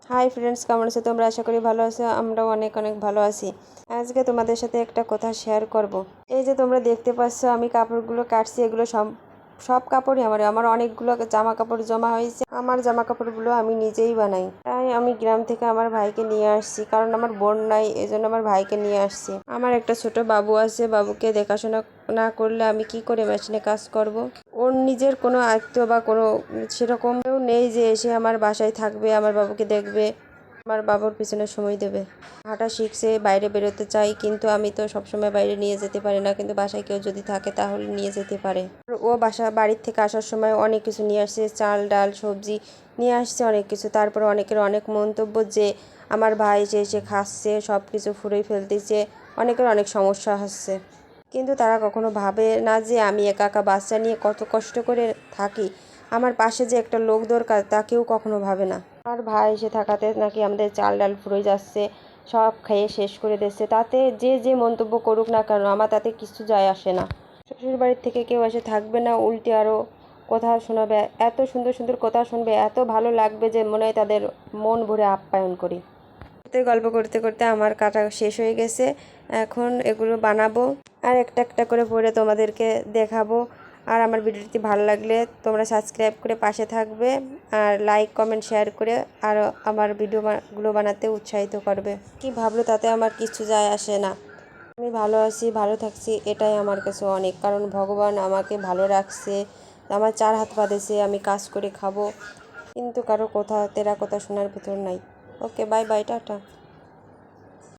Hi friends, কেমন আছো তোমরা? আশা করি ভালো আছো। আমরাও অনেক অনেক ভালো আছি। আজকে তোমাদের সাথে একটা কথা শেয়ার করব। এই যে তোমরা দেখতে পাচ্ছ আমি কাপড়গুলো কাটছি, এগুলো সব সব কাপড়ই আমার অনেকগুলো জামা কাপড় জমা হয়েছে। আমার জামা কাপড়গুলো আমি নিজেই বানাই। তাই আমি গ্রাম থেকে আমার ভাইকে নিয়ে আসছি, কারণ আমার বোন নাই, এই জন্য আমার ভাইকে নিয়ে আসছি। আমার একটা ছোট বাবু আছে, বাবুকে দেখাশোনা না করলে আমি কি করে মেশিনে কাজ করব। ওর নিজের কোনো আয়ত্ত বা কোনো সেরকম কেউ নেই যে এসে আমার বাসায় থাকবে, আমার বাবুকে দেখবে, আমার বাবুর পিছনে সময় দেবে। হাঁটা শিখছে, বাইরে বেরোতে চাই, কিন্তু আমি তো সবসময় বাইরে নিয়ে যেতে পারি না, কিন্তু বাসায় কেউ যদি থাকে তাহলে নিয়ে যেতে পারে। ও বাড়ির থেকে আসার সময় অনেক কিছু নিয়ে আসছে, চাল ডাল সবজি নিয়ে আসছে অনেক কিছু। তারপরে অনেকের অনেক মন্তব্য যে আমার ভাই যে এসে খাচ্ছে, সব কিছু ফুরিয়ে ফেলতেছে, অনেকের অনেক সমস্যা হচ্ছে। কিন্তু তারা কখনো ভাবে না যে আমি একা একা বাচ্চা নিয়ে কত কষ্ট করে থাকি, আমার পাশে যে একটা লোক দরকার তা কেউ কখনো ভাবে না। আর ভাই এসে থাকাতে নাকি আমাদের চাল ডাল ফুরিয়ে যাচ্ছে, সব খেয়ে শেষ করে দিচ্ছে। তাতে যে যে মন্তব্য করুক না কেন, আমার তাতে কিছু যায় আসে না। শ্বশুর বাড়ির থেকে কেউ এসে থাকবে না, উল্টে আরও কথা শোনাবে, এত সুন্দর সুন্দর কথা শুনবে, এত ভালো লাগবে যে মনে হয় তাদের মন ভরে আপ্যায়ন করি। গল্প করতে করতে আমার কাটা শেষ হয়ে গেছে। এখন এগুলো বানাবো আর একটা একটা করে পরে তোমাদেরকে দেখাবো। আর আমার ভিডিওটি ভালো লাগলে তোমরা সাবস্ক্রাইব করে পাশে থাকবে, আর লাইক কমেন্ট শেয়ার করে আর আমার ভিডিওগুলো বানাতে উৎসাহিত করবে। কি ভাবলো তাতে আমার কিছু যায় আসে না। আমি ভালো আছি, ভালো থাকছি, এটাই আমার কাছে অনেক। কারণ ভগবান আমাকে ভালো রাখছে, আমার 4 হাত পা দিয়েছে, আমি কাজ করে খাবো। কিন্তু কারো কথা তেরা কথা শোনার ভিতর নাই। ওকে, বাই বাই, টাটা।